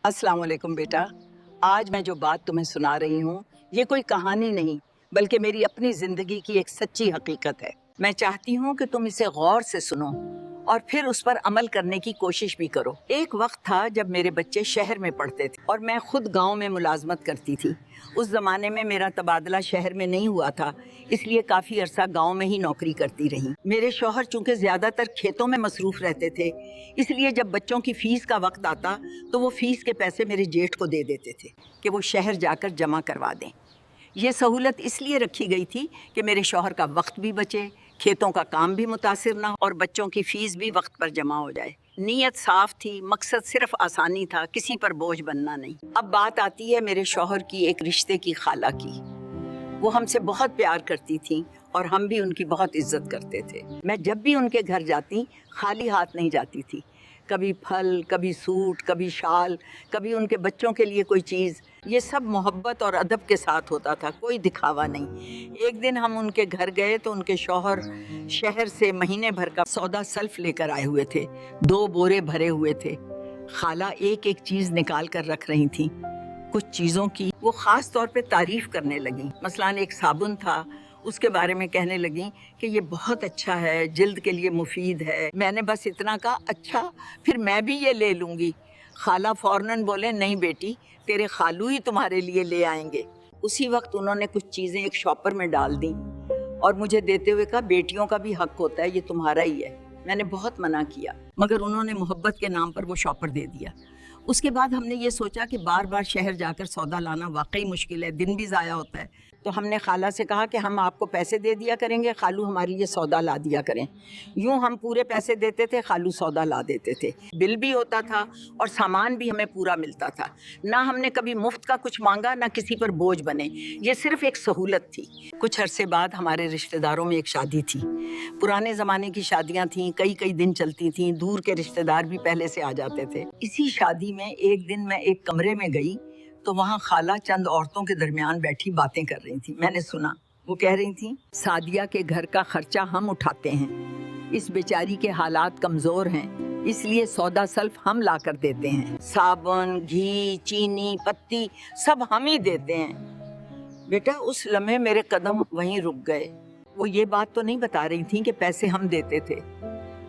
अस्सलाम वालेकुम बेटा। आज मैं जो बात तुम्हें सुना रही हूँ ये कोई कहानी नहीं बल्कि मेरी अपनी जिंदगी की एक सच्ची हकीकत है। मैं चाहती हूँ कि तुम इसे गौर से सुनो और फिर उस पर अमल करने की कोशिश भी करो। एक वक्त था जब मेरे बच्चे शहर में पढ़ते थे और मैं खुद गांव में मुलाजमत करती थी। उस जमाने में मेरा तबादला शहर में नहीं हुआ था, इसलिए काफी अरसा गांव में ही नौकरी करती रही। मेरे शौहर चूंकि ज्यादातर खेतों में मसरूफ रहते थे, इसलिए जब बच्चों की फीस का वक्त आता तो वो फीस के पैसे मेरे जेठ को दे देते थे कि वो शहर जाकर जमा करवा दें। ये सहूलत इसलिए रखी गई थी कि मेरे शौहर का वक्त भी बचे, खेतों का काम भी मुतासिर ना हो और बच्चों की फीस भी वक्त पर जमा हो जाए। नीयत साफ थी, मकसद सिर्फ आसानी था, किसी पर बोझ बनना नहीं। अब बात आती है मेरे शौहर की एक रिश्ते की खाला की। वो हमसे बहुत प्यार करती थी और हम भी उनकी बहुत इज्जत करते थे। मैं जब भी उनके घर जाती खाली हाथ नहीं जाती थी। कभी फल, कभी सूट, कभी शाल, कभी उनके बच्चों के लिए कोई चीज़। ये सब मोहब्बत और अदब के साथ होता था, कोई दिखावा नहीं। एक दिन हम उनके घर गए तो उनके शौहर शहर से महीने भर का सौदा सल्फ लेकर आए हुए थे। 2 बोरे भरे हुए थे। खाला एक एक चीज़ निकाल कर रख रही थी। कुछ चीज़ों की वो ख़ास तौर पे तारीफ़ करने लगी। मसलन एक साबुन था, उसके बारे में कहने लगी कि ये बहुत अच्छा है, जिल्द के लिए मुफीद है। मैंने बस इतना कहा, अच्छा फिर मैं भी ये ले लूँगी। खाला फौरन बोले, नहीं बेटी, तेरे खालू ही तुम्हारे लिए ले आएंगे। उसी वक्त उन्होंने कुछ चीज़ें एक शॉपर में डाल दी और मुझे देते हुए कहा, बेटियों का भी हक होता है, ये तुम्हारा ही है। मैंने बहुत मना किया मगर उन्होंने मोहब्बत के नाम पर वो शॉपर दे दिया। उसके बाद हमने ये सोचा कि बार बार शहर जाकर सौदा लाना वाकई मुश्किल है, दिन भी ज़ाया होता है। तो हमने खाला से कहा कि हम आपको पैसे दे दिया करेंगे, खालू हमारे लिए सौदा ला दिया करें। यूँ हम पूरे पैसे देते थे, खालू सौदा ला देते थे। बिल भी होता था और सामान भी हमें पूरा मिलता था। ना हमने कभी मुफ्त का कुछ मांगा, ना किसी पर बोझ बने। ये सिर्फ एक सहूलत थी। कुछ अरसे बाद हमारे रिश्तेदारों में एक शादी थी। पुराने ज़माने की शादियाँ थीं, कई कई दिन चलती थीं। दूर के रिश्तेदार भी पहले से आ जाते थे। इसी शादी में एक दिन मैं एक कमरे में गई तो वहाँ खाला चंद औरतों के दरमियान बैठी बातें कर रही थी। मैंने सुना, वो कह रही थी, सादिया के घर का खर्चा हम उठाते हैं, इस बेचारी के हालात कमज़ोर हैं, इसलिए सौदा सल्फ हम ला कर देते हैं। साबुन, घी, चीनी, पत्ती सब हम ही देते हैं। बेटा, उस लम्हे मेरे कदम वहीं रुक गए। वो ये बात तो नहीं बता रही थी कि पैसे हम देते थे।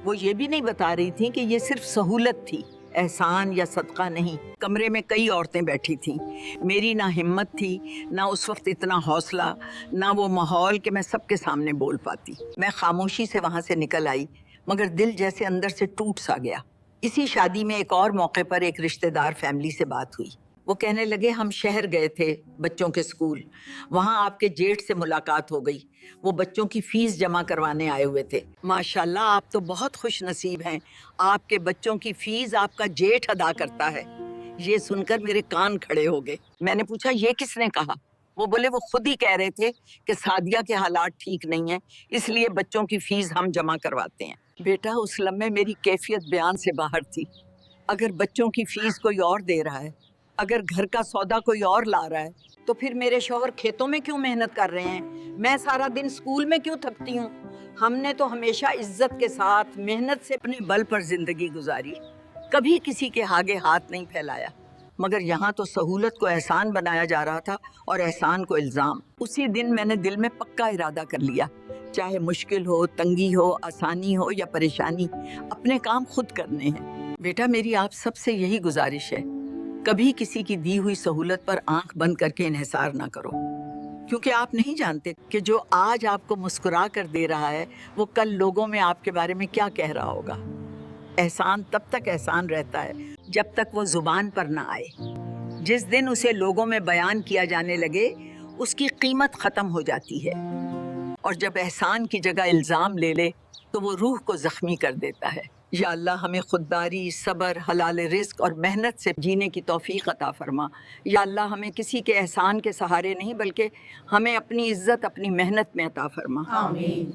वो ये भी नहीं बता रही थी कि ये सिर्फ सहूलत थी, एहसान या सदका नहीं। कमरे में कई औरतें बैठी थीं। मेरी ना हिम्मत थी, ना उस वक्त इतना हौसला, ना वो माहौल कि मैं सबके सामने बोल पाती। मैं खामोशी से वहाँ से निकल आई मगर दिल जैसे अंदर से टूट सा गया। इसी शादी में एक और मौके पर एक रिश्तेदार फैमिली से बात हुई। वो कहने लगे, हम शहर गए थे बच्चों के स्कूल, वहाँ आपके जेठ से मुलाकात हो गई। वो बच्चों की फीस जमा करवाने आए हुए थे। माशाल्लाह, आप तो बहुत खुश नसीब हैं, आपके बच्चों की फीस आपका जेठ अदा करता है। ये सुनकर मेरे कान खड़े हो गए। मैंने पूछा, ये किसने कहा? वो बोले, वो खुद ही कह रहे थे कि सादिया के हालात ठीक नहीं है, इसलिए बच्चों की फीस हम जमा करवाते हैं। बेटा, उस लम्हे मेरी कैफियत बयान से बाहर थी। अगर बच्चों की फीस कोई और दे रहा है, अगर घर का सौदा कोई और ला रहा है, तो फिर मेरे शौहर खेतों में क्यों मेहनत कर रहे हैं? मैं सारा दिन स्कूल में क्यों थकती हूँ? हमने तो हमेशा इज्जत के साथ मेहनत से अपने बल पर जिंदगी गुजारी, कभी किसी के आगे हाथ नहीं फैलाया। मगर यहाँ तो सहूलत को एहसान बनाया जा रहा था और एहसान को इल्ज़ाम। उसी दिन मैंने दिल में पक्का इरादा कर लिया, चाहे मुश्किल हो, तंगी हो, आसानी हो या परेशानी, अपने काम खुद करने हैं। बेटा, मेरी आप सबसे यही गुजारिश है, कभी किसी की दी हुई सहूलत पर आंख बंद करके इन्हिसार ना करो, क्योंकि आप नहीं जानते कि जो आज आपको मुस्कुरा कर दे रहा है वो कल लोगों में आपके बारे में क्या कह रहा होगा। एहसान तब तक एहसान रहता है जब तक वो जुबान पर ना आए। जिस दिन उसे लोगों में बयान किया जाने लगे, उसकी कीमत खत्म हो जाती है। और जब एहसान की जगह इल्ज़ाम ले ले तो वो रूह को जख्मी कर देता है। या अल्लाह, हमें खुददारी, सब्र, हलाल रिज़्क और मेहनत से जीने की तौफीक अता फरमा। या अल्लाह, हमें किसी के एहसान के सहारे नहीं बल्कि हमें अपनी इज्जत अपनी मेहनत में अता फरमा। आमीन।